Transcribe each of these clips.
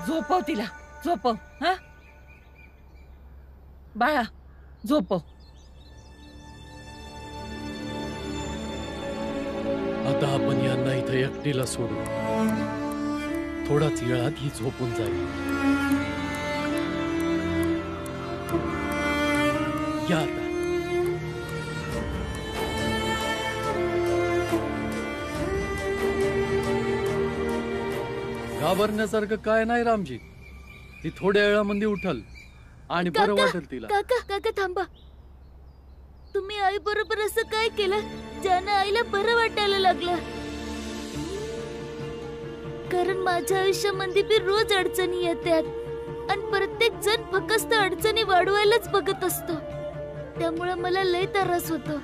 झोपव तिला, झोपव. हा बाळा, झोपव. आता आपण यांना इथं एकटीला सोडू. थोडाच वेळात ही झोपून जाईल. या आता. घाबरण्यासारखं काय नाही रामजी. ती थोड्या वेळामध्ये उठल आणि बरं वाटेल तिला. काका काका थांबा. तुम्ही आई बरोबर असं काय केलं ज्यानं आईला बरं वाटायला लागलं? कारण माझ्या आयुष्यामध्ये बी रोज अडचणी येतात आणि प्रत्येक जण फक्त अडचणी वाढवायलाच बघत असतो. त्यामुळे मला लय त्रास होतो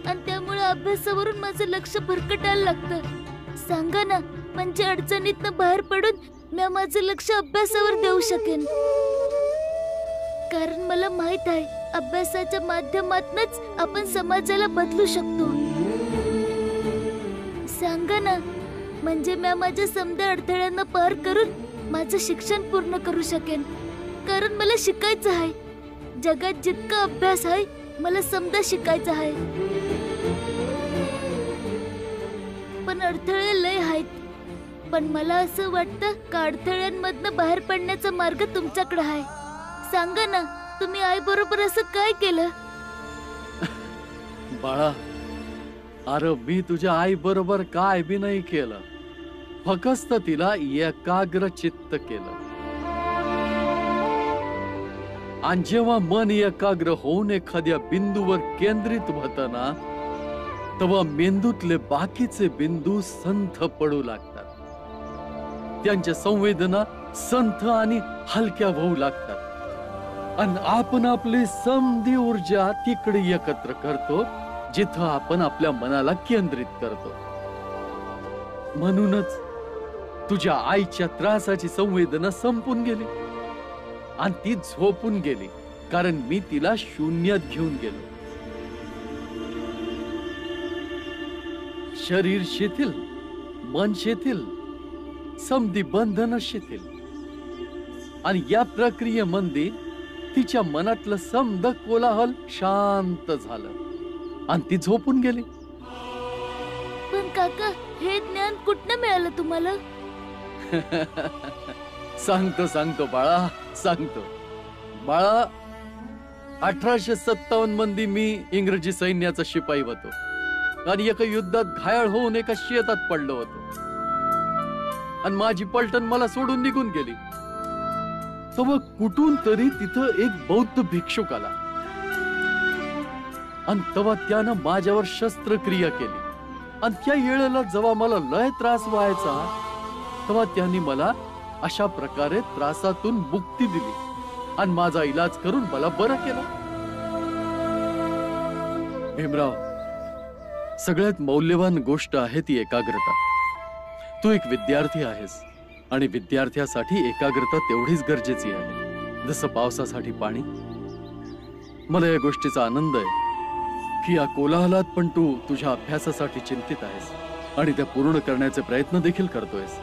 आणि त्यामुळे अभ्यासावरून माझं लक्ष भरकटायला लागतं. सांगा ना, म्हणजे अडचणीतनं बाहेर पडून मी माझं लक्ष अभ्यासावर देऊ शकेन. कारण मला माहित आहे अभ्यासाच्या माध्यमातूनच आपण समाजाला बदलू शकतो. सांगा ना, म्हणजे मी माझ्या समध्या अडथळ्यांना पार करून माझं शिक्षण पूर्ण करू शकेन. कारण मला शिकायचं आहे. जगात जितका अभ्यास आहे मला समजा शिकायचं आहे. पण अडथळे लय आहेत. पण मला असं वाटतं का अडथळ्यांमधनं बाहेर पडण्याचा मार्ग तुमच्याकडे आहे. सांगा ना, तुम्ही आई बरोबर असं काय केलं? बाळा, अरे मी तुझ्या आई बरोबर काय बी नाही केलं. फक्त तिला एकाग्र चित्त केलं. आणि जेव्हा मन एकाग्र होऊन एखाद्या बिंदूवर केंद्रित होतं ना, तेव्हा मेंदूतले बाकीचे बिंदू संथ पडू लागतात. त्यांच्या संवेदना संथ आणि हलक्या होऊ लागतात. आणि आपण आपली समधी ऊर्जा तिकडे एकत्र करतो जिथं आपण आपल्या मनाला केंद्रित करतो. म्हणूनच तुझ्या आईच्या त्रासाची संवेदना संपून गेली आणि ती झोपून गेली. कारण मी तिला शून्यात घेऊन गेलो. शरीर शिथिल, मन शिथिल, समधी बंधन शिथिल. आणि या प्रक्रियेमध्ये तिच्या मनातलं समद कोलाहल शांत झालं आणि ती झोपून गेली. पण काका, हे ज्ञान कुठनं मिळालं तुम्हाला? सांगतो बाळा, सांगतो. बाळा, 1857 मध्ये मी इंग्रजी सैन्याचा शिपाई होतो आणि एका युद्धात घायल होऊन एका शेतात पडलो होतो. आणि माझी पलटण मला सोडून निघून गेली. तेव्हा कुठून तरी तिथं एक बौद्ध भिक्षुक आला आणि तेव्हा त्यानं माझ्यावर शस्त्रक्रिया केली. आणि त्या वेळेला जेव्हा मला लय त्रास व्हायचा तेव्हा त्यांनी मला अशा प्रकारे त्रासातून मुक्ती दिली आणि माझा इलाज करून मला बरं केलं. भीमराव, सगळ्यात मौल्यवान गोष्ट आहे ती एकाग्रता. तू एक विद्यार्थी आहेस आणि विद्यार्थ्यासाठी एकाग्रता तेवढीच गरजेची आहे जसं पावसासाठी पाणी. मला या गोष्टीचा आनंद आहे की या कोलाहलात पण तू तुझ्या अभ्यासासाठी चिंतित आहेस आणि त्या पूर्ण करण्याचे प्रयत्न देखील करतोयस.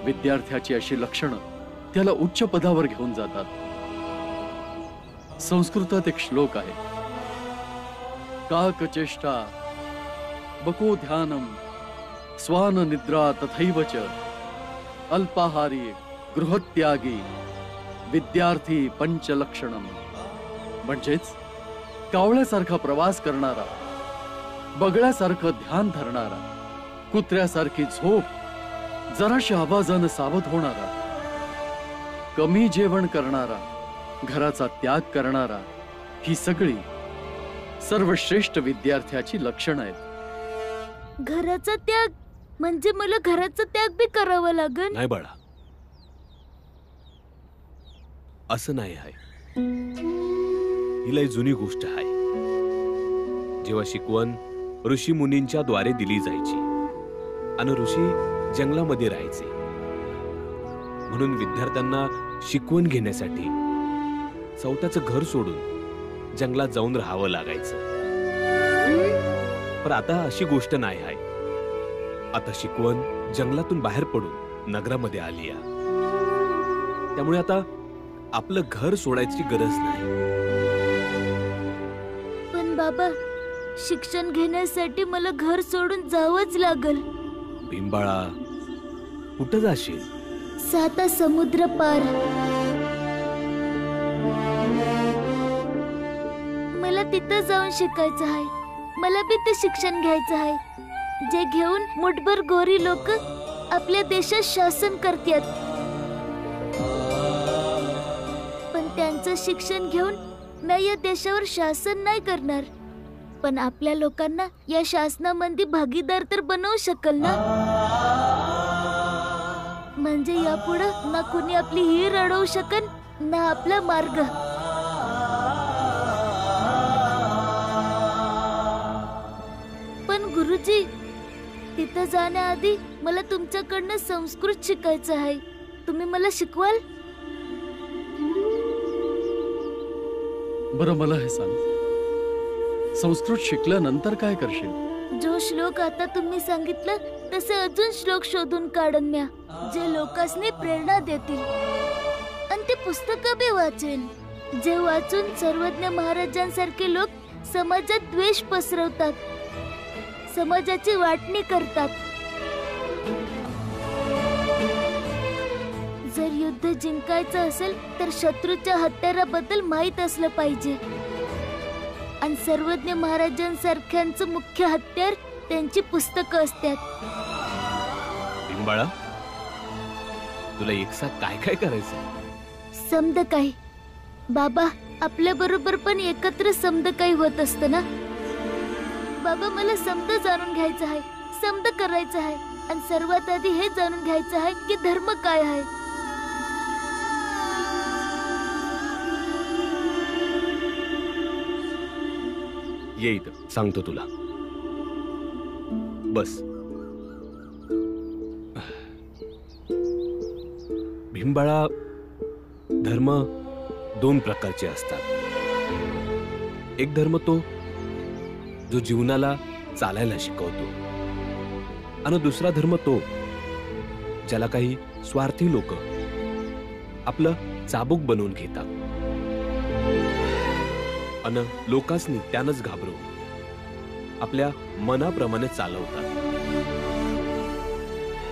विद्यार्थ्याची अशी लक्षणं त्याला उच्च पदावर घेऊन जातात. संस्कृतात एक श्लोक आहे, काकचेष्टा बको ध्यानम स्वान निद्रा तथैव च अल्पाहारी गृहत्यागी विद्यार्थी पंचलक्षणम. म्हणजेच कावळ्यासारखा प्रवास करणारा, बगळ्यासारखं ध्यान धरणारा, कुत्र्यासारखी झोप, जराशा आवाजानं सावध होणारा, कमी जेवण करणारा, घराचा त्याग करणारा, ही सगळी सर्वश्रेष्ठ विद्यार्थ्याची लक्षणं आहेत. घराचा त्याग म्हणजे मला घराचा त्याग बी करावा लागेल? नाही बाळा, असं नाही आहे. ही लय जुनी गोष्ट आहे. जेव्हा शिकवण ऋषी मुनींच्या द्वारे दिली जायची आणि ऋषी जंगलामध्ये राहायचे, म्हणून विद्यार्थ्यांना शिकवण घेण्यासाठी स्वतःचं घर सोडून जंगलात जाऊन राहावं लागायचं. पण आता अशी गोष्ट नाही आहे. आता शिकवण जंगलातून बाहेर पडून नगरामध्ये आली आहे. त्यामुळे आता आपलं घर सोडायची गरज नाही. पण बाबा, शिक्षण घेण्यासाठी मला घर सोडून जावंच लागल. भीमबाळा, कुठं जाशील? 7 समुद्र पार. मला तिथं जाऊन शिकायचं आहे. मला बी ते शिक्षण घ्यायचं आहे, जे घेऊन मुठभर गोरी लोक आपल्या देशात शासन करतात. पण त्यांचं शिक्षण घेऊन मी या देशावर शासन नाही करणार, पण आपल्या लोकांना या शासनामध्ये भागीदार तर बनवू शकल ना. म्हणजे यापुढे ना कुणी आपली हिर अडवू शकन, ना आपला मार्ग. पण गुरुजी, तिथं जाण्याआधी मला तुमच्याकडनं संस्कृत शिकायचं आहे. तुम्ही मला शिकवाल? बरं, मला हे सांग, संस्कृत शिकल्यानंतर काय करशील? जो श्लोक आता तुम्ही सांगितलं तसे अजून श्लोक शोधून काढन म्या, जे लोकांनी प्रेरणा देतील. आणि ते पुस्तक बी वाचेन, जे वाचून सर्वज्ञ महाराजांसारखे लोक समाजात द्वेष पसरवतात, समाजाची वाटणी करतात. जर युद्ध जिंकायचं असेल तर शत्रूच्या हत्याराबद्दल माहित असलं पाहिजे. आणि सर्वज्ञ महाराजांसारख्यांचं मुख्य हत्यार त्यांची पुस्तकं असतात. भीमबाळा, तुला एक साथ काय काय करायचं? समद काही. बाबा, आपल्या बरोबर पण एकत्र समद काही होत असतं ना. बाबा, मला समद जाणून घ्यायचं आहे, समद करायचं आहे. आणि सर्वात आधी हे जाणून घ्यायचं आहे की धर्म काय आहे. ये इथं, सांगतो तुला. बस. भीमबाळा, धर्म 2 प्रकारचे असतात. एक धर्म तो जो जीवनाला चालायला शिकवतो, आणि दुसरा धर्म तो ज्याला काही स्वार्थी लोक आपलं चाबूक बनवून घेतात आणि लोकांनी त्यानंच घाबरून आपल्या मनाप्रमाणे चालवतात.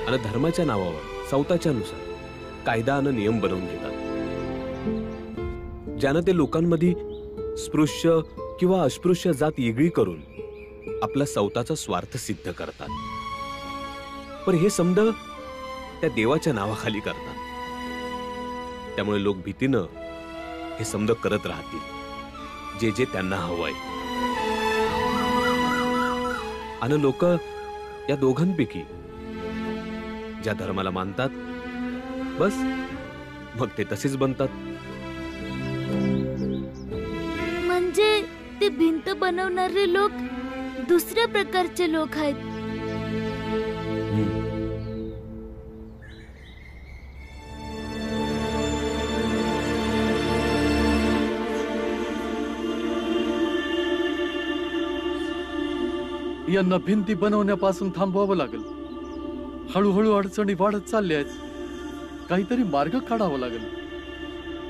आणि धर्माच्या नावावर स्वतःच्या नुसार कायदा आणि नियम बनवून घेतात, ज्यानं ते लोकांमध्ये स्पृश्य किंवा अस्पृश्य जात वेगळी करून आपला स्वतःचा स्वार्थ सिद्ध करतात. पण हे समद त्या देवाच्या नावाखाली करतात. त्यामुळे लोक भीतीनं हे समद करत राहतील, जे जे त्यांना हवंय. आणि लोक या दोघांपैकी ज्या धर्माला मानतात, बस मग ते तसेच बनतात. म्हणजे ते भिंत बनवणारे लोक दुसऱ्या प्रकारचे लोक आहेत. यांना भिंती बनवण्यापासून थांबवावं लागेल. हळूहळू अडचणी वाढत चालल्या आहेत. काहीतरी मार्ग काढावा लागेल.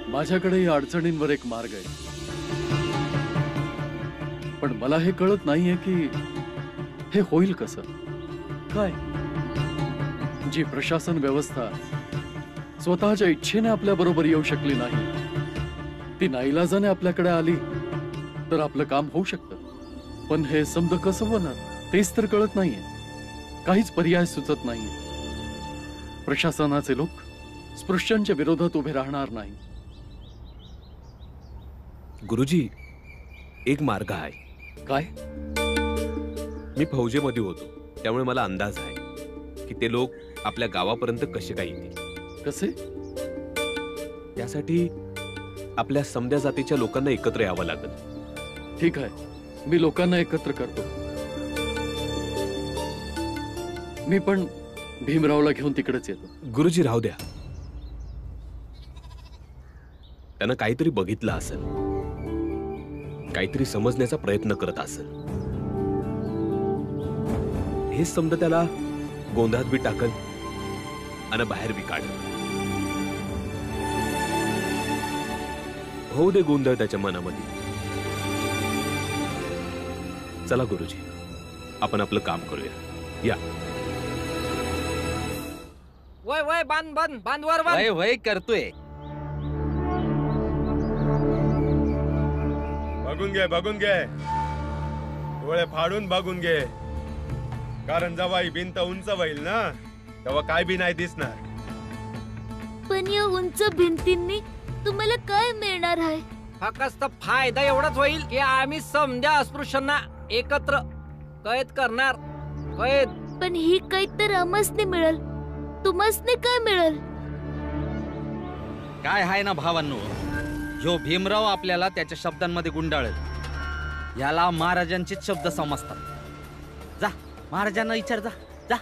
माझ्याकडे या अडचणींवर एक मार्ग आहे, पण मला हे कळत नाहीये की हे होईल कसं काय. जी प्रशासन व्यवस्था स्वतःच्या इच्छेने आपल्या बरोबर येऊ शकली नाही, ती नाईलाजाने आपल्याकडे आली तर आपलं काम होऊ शकतं. पण हे समज कसं होणार तेच तर कळत नाहीये. काहीच पर्याय सुचत नाहीये. प्रशासनाचे लोक स्पृश्यांच्या विरोधात उभे राहणार नाही. गुरुजी, एक मार्ग आहे. काय? मी फौजेमध्ये होतो, त्यामुळे मला अंदाज आहे की ते लोक आपल्या गावापर्यंत कसे काय येतील. कसे? त्यासाठी आपल्या समद्या जातीच्या लोकांना एकत्र यावं लागेल. ठीक आहे, मी लोकांना एकत्र करतो. मी पण भीमरावला घेऊन तिकडेच येतो. गुरुजी, राहू द्या. त्यानं काहीतरी बघितलं असेल, काहीतरी समजण्याचा प्रयत्न करत असेल. हे समज त्याला गोंधळात बी टाकल आणि बाहेर बी काढ. होऊ दे गोंधळ त्याच्या मनामध्ये. चला गुरुजी, आपण आपलं काम करूया. या. वय वय बांध बांध बांध वर बांध. वय वय करतोय. बघून घे डोळे फाडून बघून घे, कारण जेव्हा ही भिंत उंच होईल ना तेव्हा काय बी नाही दिसणार. पण या उंच भिंतींनी तुम्हाला काय मिळणार आहे? फक्त फायदा एवढाच होईल की आम्ही समजा अस्पृश्यांना एकत्र कैद करणार. कैद. पण ही कैद तर आम्हासने मिळेल, तुम्हासने काय मिळेल? काय आहे ना भावांनो, जो भीमराव आपल्याला त्याच्या शब्दांमध्ये गुंडाळेल याला महाराजांचेच शब्द समजतात. जा महाराजांना विचार. जा जा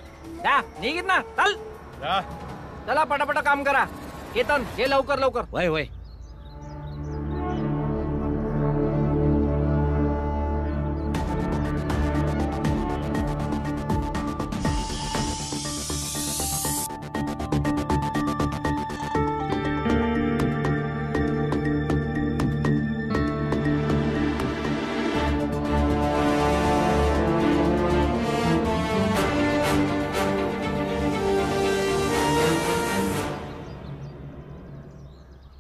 जा निघित ना. चल जा. चला पटापटा काम करा. केतन हे लवकर लवकर. वय वय.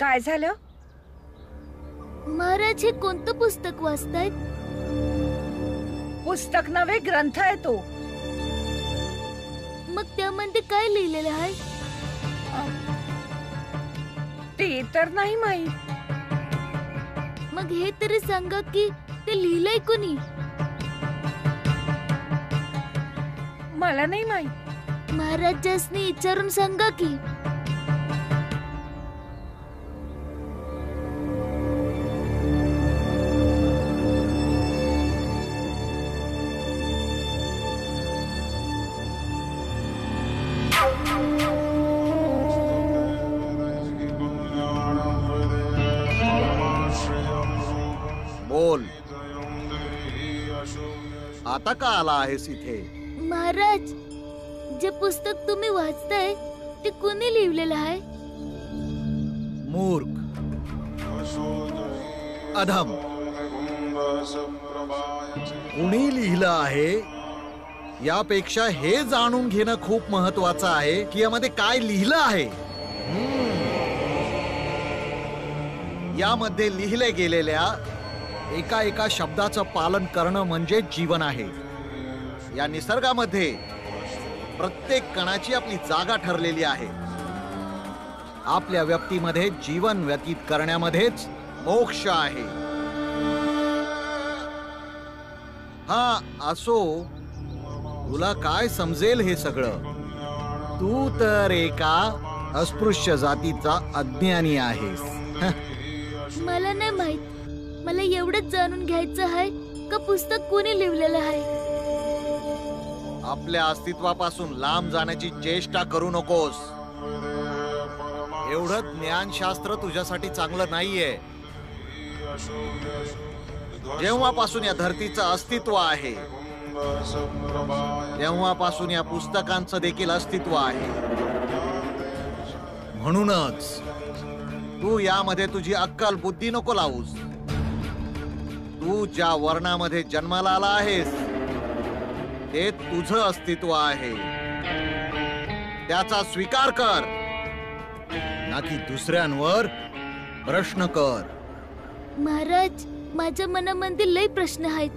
काय झालं? महाराज हे कोणतं पुस्तक वाचतायत? पुस्तक नव्हे, ग्रंथ आहे तो. मग त्यामध्ये काय लिहिलेलं आहे? ते तर नाही माहित. मग हे तरी सांगा की ते लिहिलंय कोणी? मला नाही माहित. महाराजांनी विचारून सांगा की. बोल, आता का आला आहेस इथे? महाराज, जे पुस्तक तुम्ही वाचताय ते कोणी लिहिलेलं आहे? मूर्ख, अधम, कुणी लिहिलं आहे यापेक्षा हे जाणून घेणं खूप महत्वाचं आहे की यामध्ये काय लिहिलं आहे. यामध्ये लिहिले गेलेल्या एका एका शब्दाचं पालन करणं म्हणजे जीवन आहे. या निसर्गामध्ये प्रत्येक कणाची आपली जागा ठरलेली आहे. आपल्या व्यक्तीमध्ये जीवन व्यतीत करण्यामध्येच मोक्ष आहे. हा असो, तुला काय समजेल हे सगळं? तू तर एका अस्पृश्य जातीचा अज्ञानी आहेस. मला नाही माहित. मला एवढंच जाणून घ्यायचं आहे का पुस्तक कोणी लिहिलेलं आहे. आपल्या अस्तित्वापासून लांब जाण्याची चेष्टा करू नकोस. एवढं ज्ञानशास्त्र तुझ्यासाठी चांगलं नाहीये. जेव्हापासून या धरतीचं अस्तित्व आहे तेव्हापासून या पुस्तकांचं देखील अस्तित्व आहे. म्हणूनच तू यामध्ये तुझी अक्कल बुद्धी नको लावूस. तू ज्या वर्णामध्ये जन्माला आला आहेस ते तुझं अस्तित्व आहे. त्याचा स्वीकार कर, ना की दुसऱ्यांवर प्रश्न कर. महाराज, माझ्या मनामध्ये लय प्रश्न आहेत.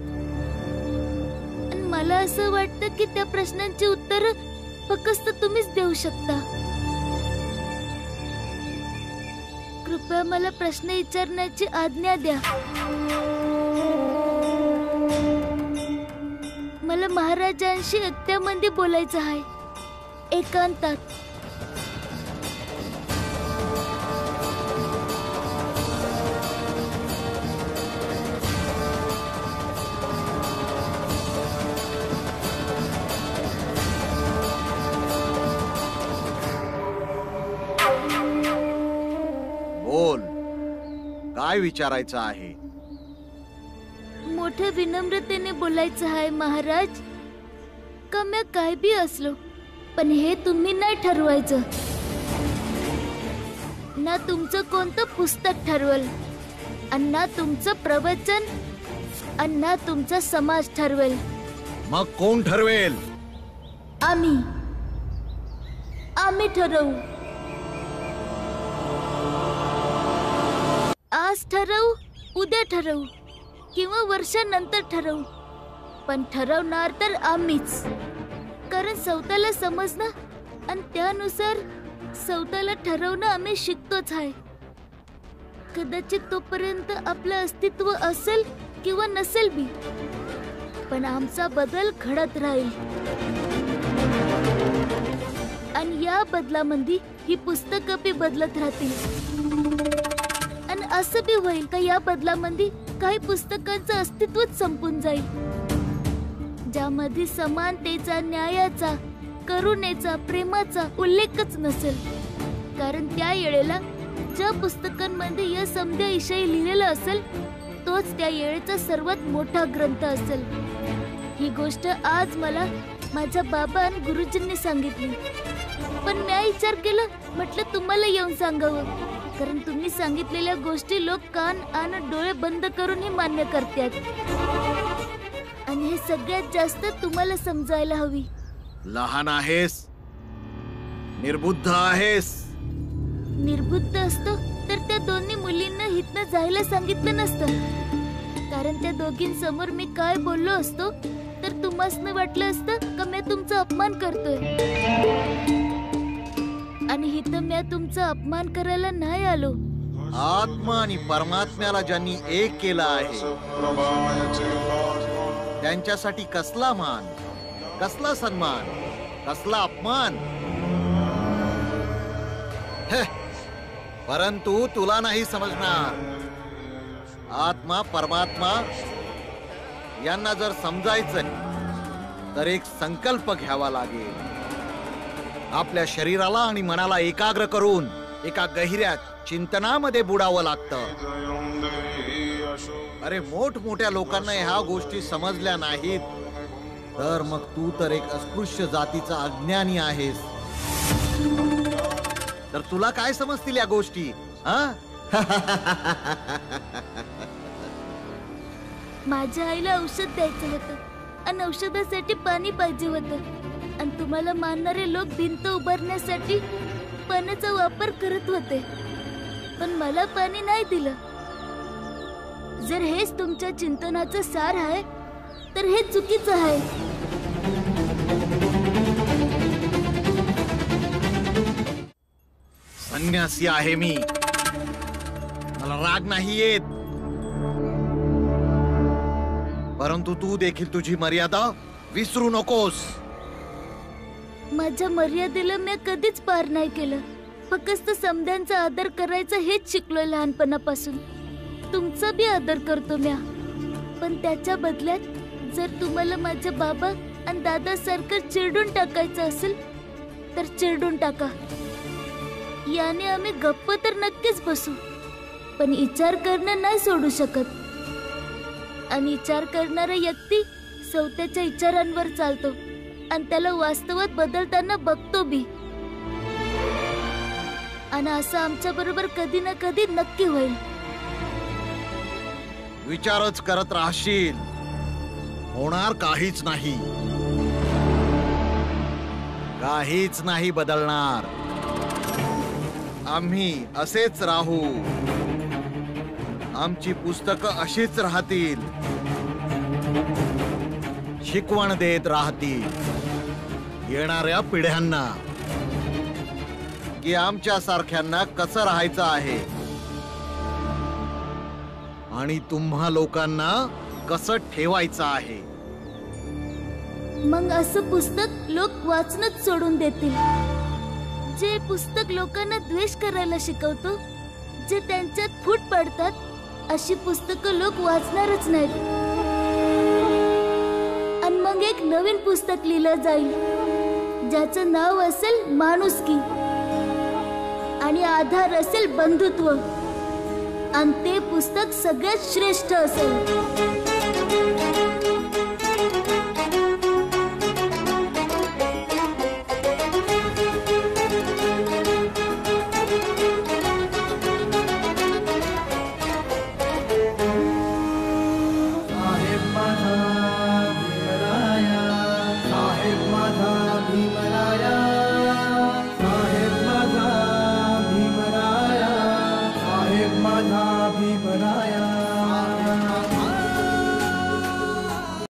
आणि मला असं वाटतं की त्या प्रश्नांची उत्तर फक्त तुम्हीच देऊ शकता. कृपया मला प्रश्न विचारण्याची आज्ञा द्या. मला महाराजांशी एकट्यामध्ये बोलायचं आहे, एकांतात. बोल, काय विचारायचं आहे? मोठ्या विनम्रतेने बोलायचं आहे महाराज. का मी काय बी असलो, पण हे तुम्ही नाही ठरवायचं. ना तुमचं कोणतं पुस्तक ठरवल. अण्णा तुमचं प्रवचन, अण्णा तुमचा समाज ठरवेल. मग कोण ठरवेल? आम्ही ठरवू. आज ठरवू, उद्या ठरवू किंवा वर्षानंतर ठरवू, पण ठरवणार तर आम्हीच. कारण सौताला समजणं आणि त्यानुसार सौताला ठरवणं आम्ही शिकतोच आहे. कदाचित तोपर्यंत आपलं अस्तित्व असेल किंवा नसेल बी, पण आमचा बदल घडत राहील. आणि या बदलामध्ये ही पुस्तकं बी बदलत राहतील. आणि असं बी होईल का या बदलामध्ये काही पुस्तकांचं अस्तित्वच संपून जाईल, ज्यामध्ये समानतेचा, न्यायाचा, करुणेचा, प्रेमाचा उल्लेखच नसेल. कारण त्या वेळेला ज्या पुस्तकांमध्ये या समध्याविषयी लिहिलेलं असेल तोच त्या वेळेचा सर्वात मोठा ग्रंथ असेल. ही गोष्ट आज मला माझ्या बाबा आणि गुरुजींनी सांगितली. पण मी विचार केला, म्हटलं तुम्हाला येऊन सांगावं, कारण तुम्ही सांगितलेल्या गोष्टी लोक कान आणि डोळे बंद करूनही मान्य करतात. आणि हे सगळ्यात जास्त तुम्हाला समजायला हवी. लहान आहेस, निर्बुद्ध आहेस. निर्बुद्ध असतो तर त्या दोन्ही मुलींना हितनं जायला सांगितलं नसतं. कारण त्या दोघींसमोर मी काय बोललो असतो तर तुम्हासनं वाटलं असतं का मी तुमचा अपमान करतोय. आणि हिथं मी तुमचा अपमान करायला नाही आलो. आत्मा आणि परमात्म्याला ज्यांनी एक केलं आहे त्यांच्यासाठी कसला मान, कसला सन्मान, कसला अपमान. परंतु तुला नाही समजणार. आत्मा परमात्मा यांना जर समजायचं तर एक संकल्प घ्यावा लागेल. आपल्या शरीराला आणि मनाला एकाग्र करून एका गहिऱ्या चिंतनामध्ये बुडावं लागतं. अरे मोठमोठ्या लोकांना ह्या गोष्टी समजल्या नाहीत तर मग तू तर एक अस्पृश्य जातीचा अज्ञानी आहेस. तर तुला काय समजतील या गोष्टी? माझ्या आईला औषध द्यायचं होतं आणि औषधासाठी पाणी पाहिजे होतं. आणि तुम्हाला मानणारे लोक भिंत उभारण्यासाठी पाण्याचा वापर करत होते, पण मला पाणी नाही दिलं. जर हेच तुमच्या चिंतनाचं सार आहे तर हे चुकीचं आहे. संन्यासी आहे मी, मला राग नाही येत. परंतु तू देखील तुझी मर्यादा विसरू नकोस. माझ्या मर्यादेला मी कधीच पार नाही केलं. फक्त समध्यांचा आदर करायचा हेच शिकलोय लहानपणापासून. तुमचा बी आदर करतो म्या, पण त्याच्या बदल्यात जर तुम्हाला माझ्या बाबा आणि दादा सारखं चिरडून टाकायचं असेल तर चिरडून टाका. याने आम्ही गप्प तर नक्कीच बसू, पण विचार करणं नाही सोडू शकत. आणि विचार करणारा व्यक्ती स्वतःच्या विचारांवर चालतो आणि त्याला वास्तवात बदलताना बघतो बी. आणि असं आमच्या बरोबर कधी ना कधी नक्की होईल. विचारच करत राहशील, होणार काहीच नाही. काहीच नाही बदलणार. आम्ही असेच राहू. आमची पुस्तकं अशीच राहतील, शिकवण देत राहतील येणाऱ्या पिढ्यांना की आमच्या सारख्यांना कसं राहायचं आहे आणि तुम्हा लोकांना कसं ठेवायचं आहे. मग असं पुस्तक लोक वाचनच सोडून देतील. जे पुस्तक लोकांना द्वेष करायला शिकवतो, जे त्यांच्यात फूट पडतात, अशी पुस्तकं लोक वाचणारच नाहीत. आणि मग एक नवीन पुस्तक लिहिलं जाईल ज्याचं नाव असेल माणुसकी आणि आधार असेल बंधुत्व. आणि ते पुस्तक सगळ्यात श्रेष्ठ असेल.